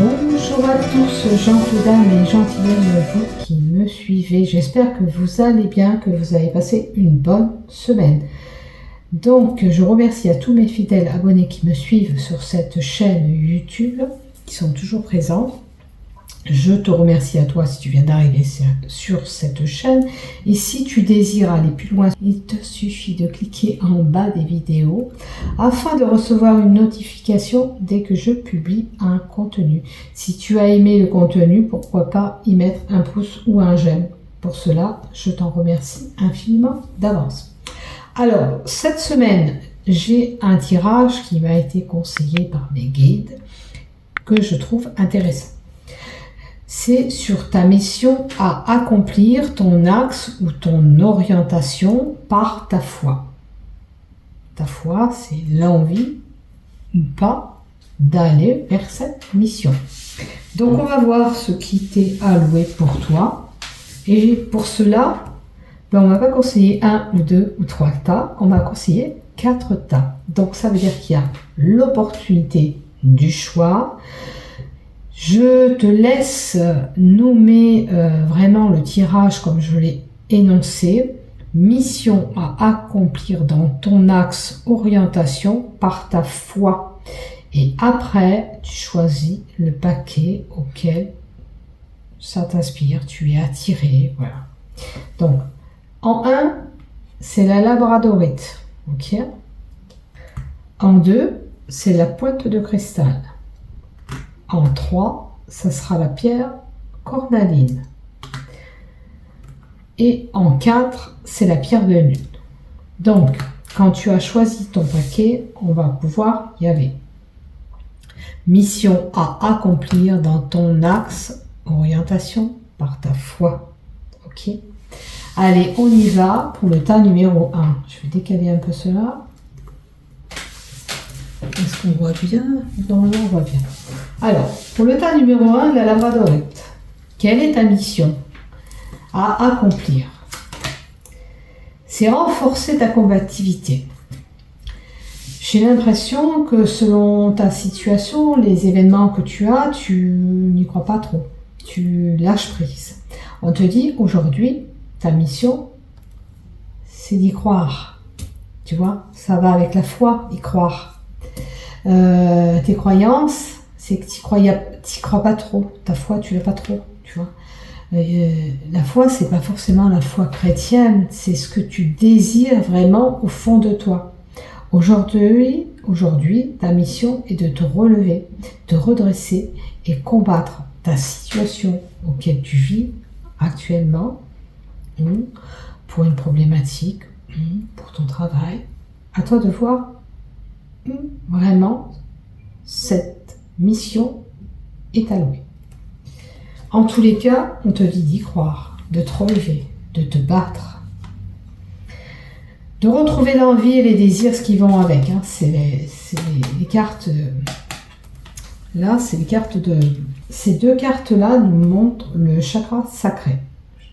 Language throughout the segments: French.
Bonjour à tous, gentilles dames et gentilshommes, vous qui me suivez. J'espère que vous allez bien, que vous avez passé une bonne semaine. Donc, je remercie à tous mes fidèles abonnés qui me suivent sur cette chaîne YouTube, qui sont toujours présents. Je te remercie à toi si tu viens d'arriver sur cette chaîne. Et si tu désires aller plus loin, il te suffit de cliquer en bas des vidéos afin de recevoir une notification dès que je publie un contenu. Si tu as aimé le contenu, pourquoi pas y mettre un pouce ou un j'aime. Pour cela, je t'en remercie infiniment d'avance. Alors, cette semaine, j'ai un tirage qui m'a été conseillé par mes guides que je trouve intéressant. C'est sur ta mission à accomplir, ton axe ou ton orientation par ta foi. Ta foi, c'est l'envie ou pas d'aller vers cette mission. Donc on va voir ce qui t'est alloué pour toi. Et pour cela, on ne m'a pas conseillé 1 ou 2 ou 3 tas, on m'a conseillé 4 tas. Donc ça veut dire qu'il y a l'opportunité du choix. Je te laisse nommer vraiment le tirage comme je l'ai énoncé. Mission à accomplir dans ton axe orientation par ta foi. Et après, tu choisis le paquet auquel ça t'inspire, tu es attiré. Voilà. Donc, en 1, c'est la labradorite. Ok. En 2, c'est la pointe de cristal. En 3, ça sera la pierre cornaline. Et en 4, c'est la pierre de lune. Donc, quand tu as choisi ton paquet, on va pouvoir y aller. Mission à accomplir dans ton axe orientation par ta foi. Ok. Allez, on y va pour le tas numéro 1. Je vais décaler un peu cela. Est-ce qu'on voit bien? Normalement, on voit bien. Alors, pour le tas numéro 1, la labradorite. Quelle est ta mission à accomplir? C'est renforcer ta combativité. J'ai l'impression que selon ta situation, les événements que tu as, tu n'y crois pas trop. Tu lâches prise. On te dit aujourd'hui, ta mission, c'est d'y croire. Tu vois, ça va avec la foi, y croire. Tes croyances, c'est que tu crois pas trop. Ta foi, tu l'as pas trop, tu vois. La foi, c'est pas forcément la foi chrétienne, c'est ce que tu désires vraiment au fond de toi. Aujourd'hui, ta mission est de te relever, te redresser et combattre ta situation auquel tu vis actuellement, ou pour une problématique, ou pour ton travail. À toi de voir vraiment cette mission est allouée. En tous les cas, on te dit d'y croire, de te relever, de te battre, de retrouver l'envie et les désirs, ce qui vont avec. Hein. C'est les cartes. Là, c'est les cartes de. Ces deux cartes-là nous montrent le chakra sacré.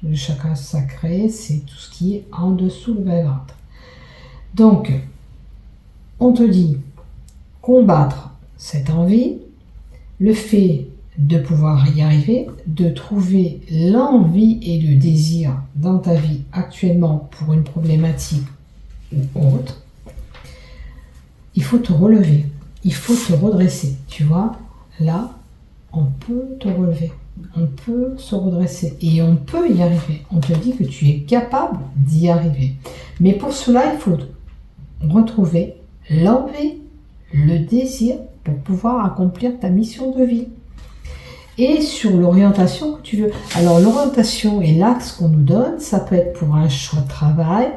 Le chakra sacré, c'est tout ce qui est en dessous du bas-ventre. Donc, on te dit combattre cette envie, le fait de pouvoir y arriver, de trouver l'envie et le désir dans ta vie actuellement pour une problématique ou autre. Il faut te relever, il faut te redresser. Tu vois, là, on peut te relever, on peut se redresser et on peut y arriver. On te dit que tu es capable d'y arriver. Mais pour cela, il faut retrouver l'envie, le désir pour pouvoir accomplir ta mission de vie. Et sur l'orientation que tu veux. Alors l'orientation et l'axe qu'on nous donne, ça peut être pour un choix de travail,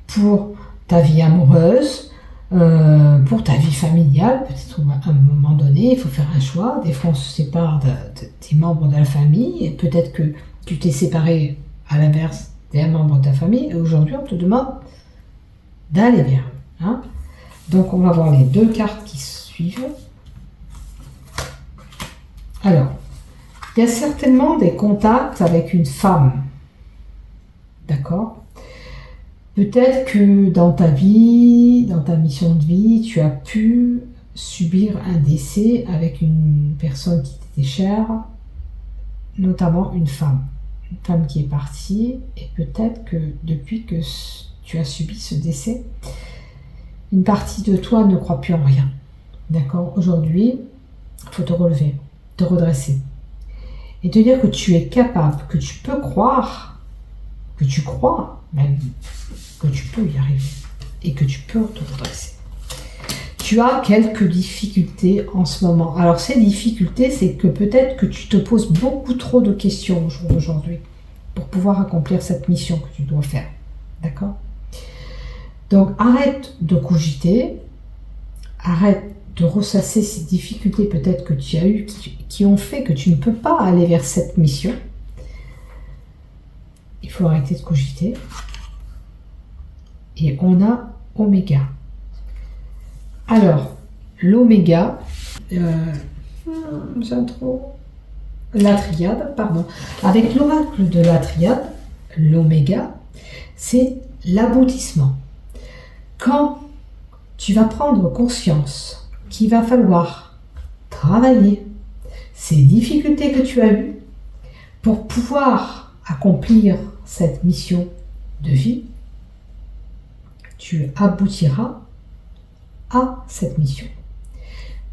pour ta vie amoureuse, pour ta vie familiale. Peut-être à un moment donné, il faut faire un choix. Des fois, on se sépare des membres de la famille. Et peut-être que tu t'es séparé à l'inverse des membres de ta famille. Et aujourd'hui, on te demande d'aller vers eux. Hein. Donc, on va voir les deux cartes qui suivent. Alors, il y a certainement des contacts avec une femme. D'accord? Peut-être que dans ta vie, dans ta mission de vie, tu as pu subir un décès avec une personne qui était chère, notamment une femme qui est partie, et peut-être que depuis que tu as subi ce décès, une partie de toi ne croit plus en rien. D'accord? Aujourd'hui, il faut te relever, te redresser, et te dire que tu es capable, que tu peux croire, que tu crois même, que tu peux y arriver, et que tu peux te redresser. Tu as quelques difficultés en ce moment. Alors ces difficultés, c'est que peut-être que tu te poses beaucoup trop de questions au jour d'aujourd'hui pour pouvoir accomplir cette mission que tu dois faire. D'accord? Donc arrête de cogiter, arrête de ressasser ces difficultés peut-être que tu as eues, qui ont fait que tu ne peux pas aller vers cette mission. Il faut arrêter de cogiter. Et on a Oméga. Alors, l'Oméga, la triade, pardon. Avec l'oracle de la triade, l'Oméga, c'est l'aboutissement. Quand tu vas prendre conscience qu'il va falloir travailler ces difficultés que tu as eues pour pouvoir accomplir cette mission de vie, tu aboutiras à cette mission.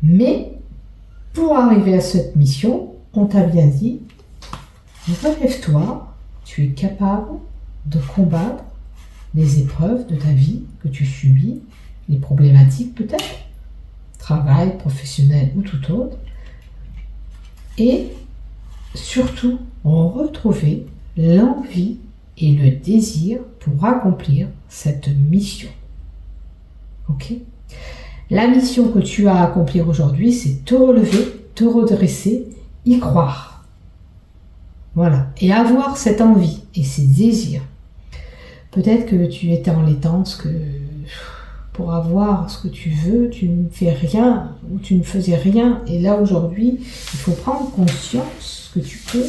Mais pour arriver à cette mission, on t'a bien dit, relève-toi, tu es capable de combattre les épreuves de ta vie que tu subis, les problématiques peut-être, travail, professionnel ou tout autre, et surtout retrouver l'envie et le désir pour accomplir cette mission. Ok ? La mission que tu as à accomplir aujourd'hui, c'est te relever, te redresser, y croire. Voilà. Et avoir cette envie et ces désirs. Peut-être que tu étais en laitance, que pour avoir ce que tu veux, tu ne fais rien ou tu ne faisais rien. Et là, aujourd'hui, il faut prendre conscience que tu peux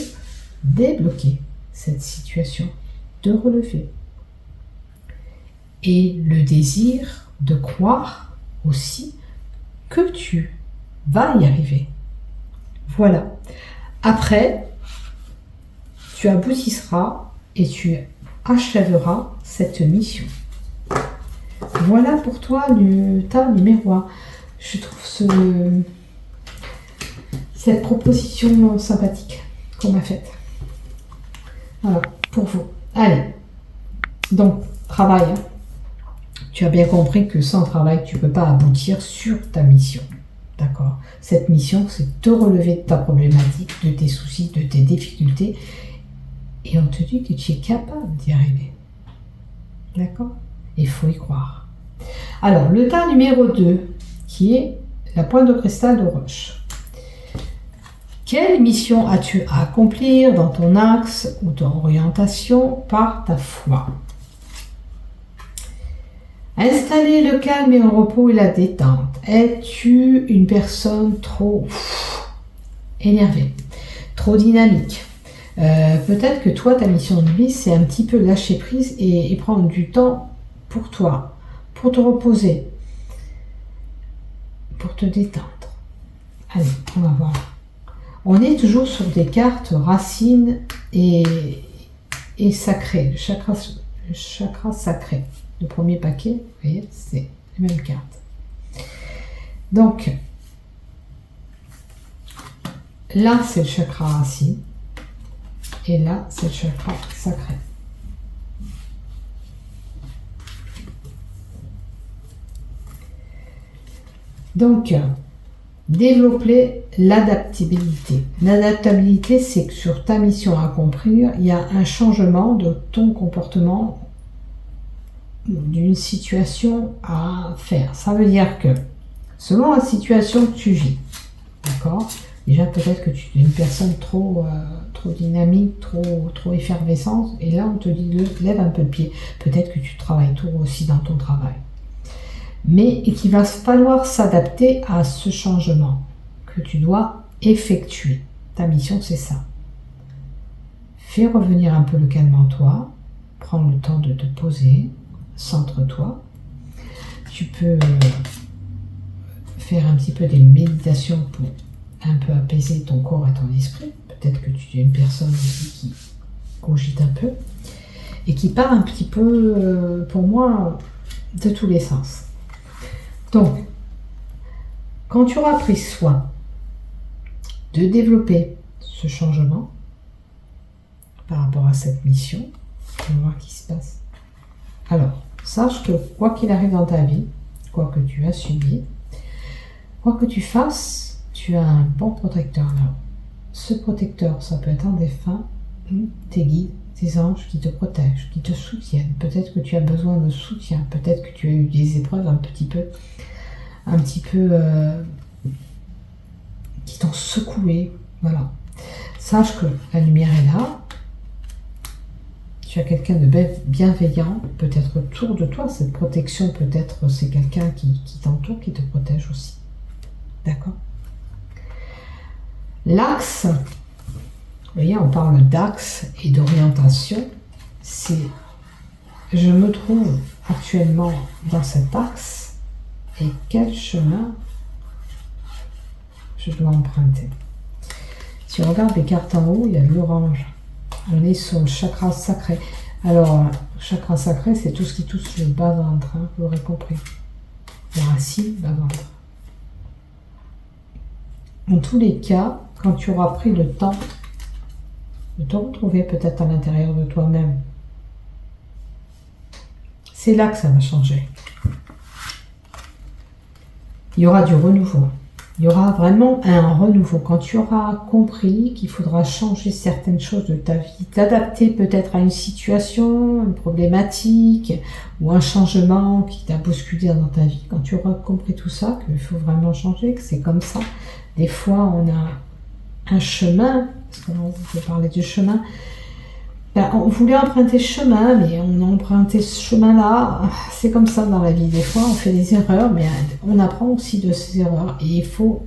débloquer cette situation, te relever. Et le désir de croire aussi que tu vas y arriver. Voilà. Après, tu aboutisseras et tu achèveras cette mission. Voilà pour toi le tas numéro 1. Je trouve cette proposition sympathique qu'on m'a faite. Voilà, pour vous. Allez. Donc, travail. Hein. Tu as bien compris que sans travail, tu ne peux pas aboutir sur ta mission. D'accord? Cette mission, c'est te relever de ta problématique, de tes soucis, de tes difficultés. Et on te dit que tu es capable d'y arriver. D'accord? Il faut y croire. Alors, le tas numéro 2, qui est la pointe de cristal de roche. Quelle mission as-tu à accomplir dans ton axe ou ton orientation par ta foi? Installer le calme et le repos et la détente. Es-tu une personne trop énervée, trop dynamique? Peut-être que toi, ta mission de vie, c'est un petit peu lâcher prise et prendre du temps pour toi, pour te reposer, pour te détendre. Allez, on va voir. On est toujours sur des cartes racines et sacrées, le chakra sacré. Le premier paquet, vous voyez, c'est les mêmes cartes. Donc, là, c'est le chakra racine. Et là, c'est le chakra sacré. Donc, développer l'adaptabilité. L'adaptabilité, c'est que sur ta mission à accomplir, il y a un changement de ton comportement, d'une situation à faire. Ça veut dire que, selon la situation que tu vis, d'accord ? Déjà, peut-être que tu es une personne trop dynamique, trop effervescente, et là, on te dit, lève un peu le pied. Peut-être que tu travailles trop aussi dans ton travail. Mais qu'il va falloir s'adapter à ce changement que tu dois effectuer. Ta mission, c'est ça. Fais revenir un peu le calme en toi, prends le temps de te poser, centre-toi. Tu peux faire un petit peu des méditations pour un peu apaiser ton corps et ton esprit. Peut-être que tu es une personne aussi qui cogite un peu et qui part un petit peu, pour moi, de tous les sens. Donc, quand tu auras pris soin de développer ce changement par rapport à cette mission, on va voir ce qui se passe. Alors, sache que quoi qu'il arrive dans ta vie, quoi que tu as subi, quoi que tu fasses, tu as un bon protecteur là. Ce protecteur, ça peut être un défunt, tes guides, tes anges qui te protègent, qui te soutiennent. Peut-être que tu as besoin de soutien, peut-être que tu as eu des épreuves un petit peu qui t'ont secoué. Voilà. Sache que la lumière est là. Tu as quelqu'un de bienveillant, peut-être autour de toi. Cette protection, peut-être, c'est quelqu'un qui t'entoure, qui te protège aussi. D'accord? L'axe, vous voyez, on parle d'axe et d'orientation. Je me trouve actuellement dans cet axe et quel chemin je dois emprunter. Si on regarde les cartes en haut, il y a de l'orange. On est sur le chakra sacré. Alors, chakra sacré, c'est tout ce qui touche le bas-ventre, hein, vous l'aurez compris. Les racines, bas-ventre. En tous les cas, quand tu auras pris le temps de te retrouver peut-être à l'intérieur de toi-même, c'est là que ça va changer. Il y aura du renouveau. Il y aura vraiment un renouveau. Quand tu auras compris qu'il faudra changer certaines choses de ta vie, t'adapter peut-être à une situation, une problématique ou un changement qui t'a bousculé dans ta vie. Quand tu auras compris tout ça, qu'il faut vraiment changer, que c'est comme ça. Des fois, on a un chemin, parce qu'on peut parler du chemin. On voulait emprunter ce chemin, mais on a emprunté ce chemin-là. C'est comme ça dans la vie. Des fois, on fait des erreurs, mais on apprend aussi de ces erreurs. Et il faut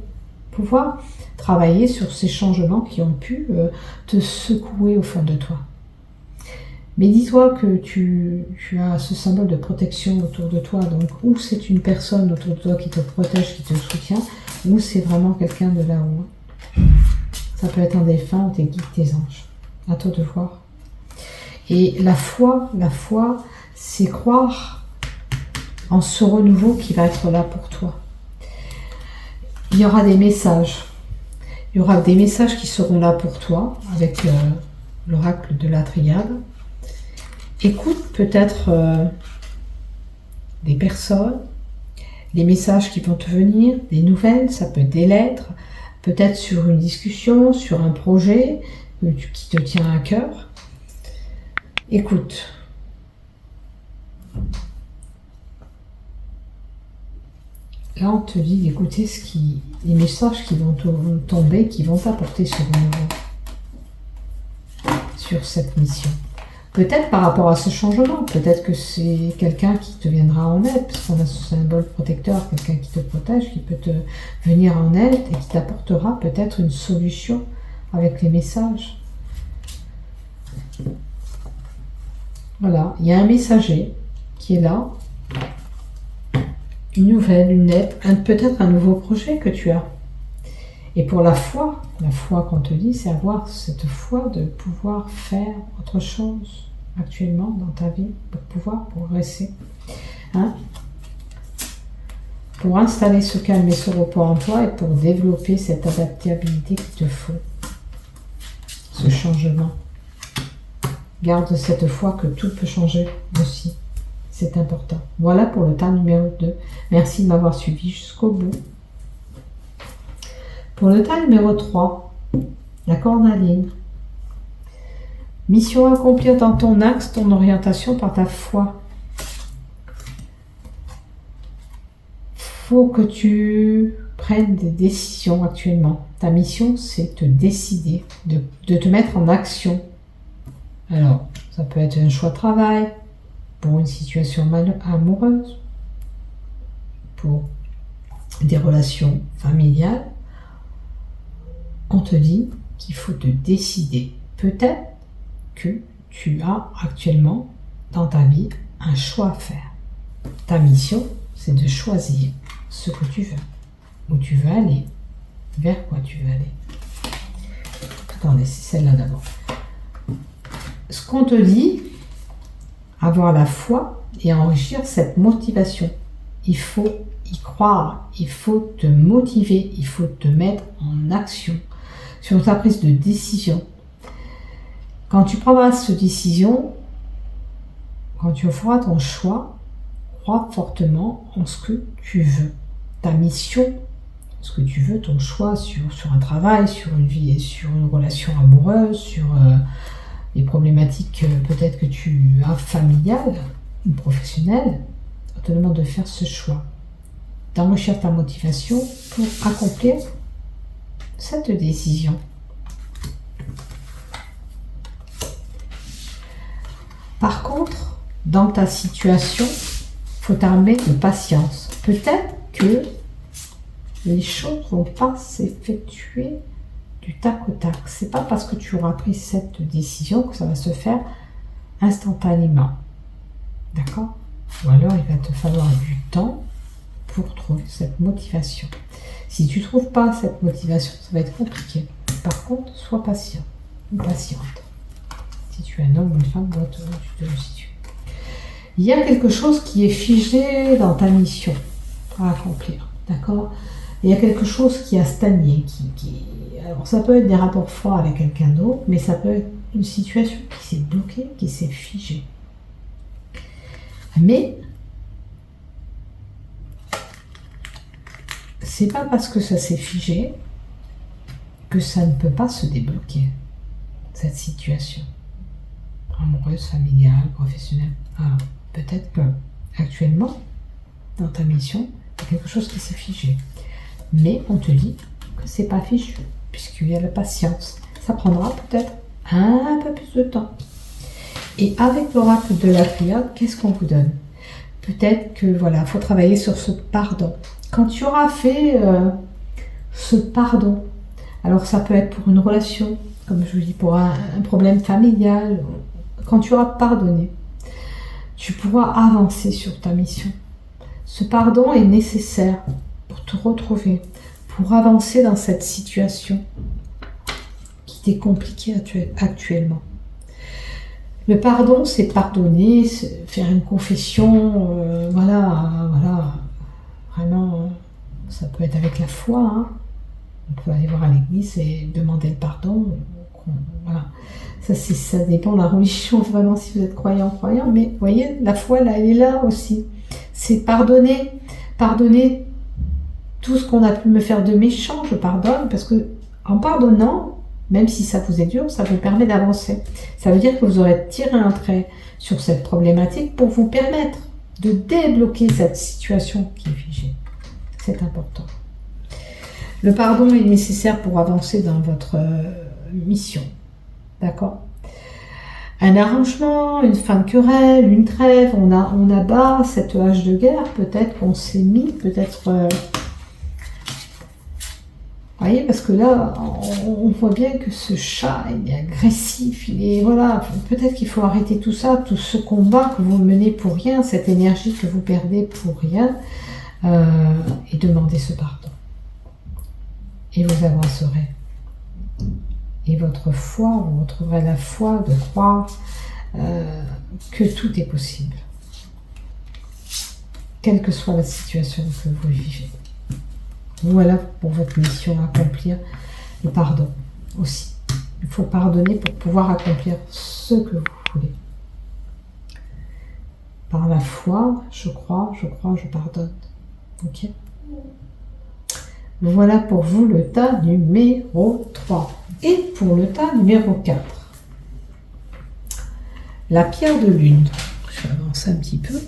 pouvoir travailler sur ces changements qui ont pu te secouer au fond de toi. Mais dis-toi que tu as ce symbole de protection autour de toi. Donc, ou c'est une personne autour de toi qui te protège, qui te soutient, ou c'est vraiment quelqu'un de là-haut. Ça peut être un défunt, tes guides, tes anges. À toi de voir. Et la foi, c'est croire en ce renouveau qui va être là pour toi. Il y aura des messages. Il y aura des messages qui seront là pour toi avec l'oracle de la triade. Écoute peut-être des personnes, des messages qui vont te venir, des nouvelles, ça peut être des lettres, peut-être sur une discussion, sur un projet qui te tient à cœur. Écoute. Là, on te dit d'écouter les messages qui vont tomber, qui vont t'apporter ce renouveau sur cette mission. Peut-être par rapport à ce changement, peut-être que c'est quelqu'un qui te viendra en aide, parce qu'on a ce symbole protecteur, quelqu'un qui te protège, qui peut te venir en aide et qui t'apportera peut-être une solution avec les messages. Voilà, il y a un messager qui est là, une nouvelle, une lettre, peut-être un nouveau projet que tu as. Et pour la foi qu'on te dit, c'est avoir cette foi de pouvoir faire autre chose actuellement dans ta vie, pour pouvoir progresser. Hein? Pour installer ce calme et ce repos en toi et pour développer cette adaptabilité qu'il te faut. Ce changement. Garde cette foi que tout peut changer aussi. C'est important. Voilà pour le tas numéro 2. Merci de m'avoir suivi jusqu'au bout. Pour le tas numéro 3, la cornaline. Mission accomplie dans ton axe, ton orientation par ta foi. Faut que tu prennes des décisions actuellement. Ta mission, c'est te décider, de te mettre en action. Alors, ça peut être un choix de travail, pour une situation amoureuse, pour des relations familiales. On te dit qu'il faut te décider. Peut-être que tu as actuellement dans ta vie un choix à faire. Ta mission, c'est de choisir ce que tu veux, où tu veux aller. Vers quoi tu veux aller? Attendez, c'est celle-là d'abord. Ce qu'on te dit, avoir la foi et enrichir cette motivation. Il faut y croire, il faut te motiver, il faut te mettre en action sur ta prise de décision. Quand tu prendras cette décision, quand tu feras ton choix, crois fortement en ce que tu veux. Ta mission, ce que tu veux, ton choix sur un travail, sur une vie, sur une relation amoureuse, sur les problématiques peut-être que tu as familiales ou professionnelles, on te demande de faire ce choix, d'enrichir ta motivation pour accomplir cette décision. Par contre, dans ta situation, il faut t'armer de patience. Peut-être que les choses ne vont pas s'effectuer du tac au tac. C'est pas parce que tu auras pris cette décision que ça va se faire instantanément. D'accord? Ou alors il va te falloir du temps pour trouver cette motivation. Si tu ne trouves pas cette motivation, ça va être compliqué. Par contre, sois patient ou patiente. Si tu es un homme ou une femme, tu te le situes. Il y a quelque chose qui est figé dans ta mission à accomplir. D'accord? Il y a quelque chose qui a stagné. Alors ça peut être des rapports forts avec quelqu'un d'autre, mais ça peut être une situation qui s'est bloquée, qui s'est figée. Mais c'est pas parce que ça s'est figé que ça ne peut pas se débloquer, cette situation. Amoureuse, familiale, professionnelle. Alors, peut-être que actuellement, dans ta mission, il y a quelque chose qui s'est figé. Mais on te dit que c'est pas fichu, puisqu'il y a la patience. Ça prendra peut-être un peu plus de temps. Et avec l'oracle de la triade, qu'est-ce qu'on vous donne? Peut-être que voilà, il faut travailler sur ce pardon. Quand tu auras fait ce pardon, alors ça peut être pour une relation, comme je vous dis, pour un problème familial, quand tu auras pardonné, tu pourras avancer sur ta mission. Ce pardon est nécessaire pour te retrouver, pour avancer dans cette situation qui t'est compliquée actuellement. Le pardon, c'est pardonner, c'est faire une confession, voilà, vraiment, ça peut être avec la foi, hein. On peut aller voir à l'église et demander le pardon, voilà. Ça dépend de la religion, vraiment, si vous êtes croyant, mais vous voyez, la foi, là, elle est là aussi. C'est pardonner tout ce qu'on a pu me faire de méchant, je pardonne, parce que en pardonnant, même si ça vous est dur, ça vous permet d'avancer. Ça veut dire que vous aurez tiré un trait sur cette problématique pour vous permettre de débloquer cette situation qui est figée. C'est important. Le pardon est nécessaire pour avancer dans votre mission. D'accord? Un arrangement, une fin de querelle, une trêve, on abat cette hache de guerre, peut-être qu'on s'est mis, peut-être... Vous voyez, parce que là, on voit bien que ce chat, il est agressif, voilà, peut-être qu'il faut arrêter tout ça, tout ce combat que vous menez pour rien, cette énergie que vous perdez pour rien, et demander ce pardon. Et vous avancerez. Et votre foi, vous retrouverez la foi de croire que tout est possible, quelle que soit la situation que vous vivez. Voilà pour votre mission, accomplir le pardon aussi. Il faut pardonner pour pouvoir accomplir ce que vous voulez. Par la foi, je crois, je pardonne. Ok? Voilà pour vous le tas numéro 3. Et pour le tas numéro 4, la pierre de lune. Je vais avancer un petit peu.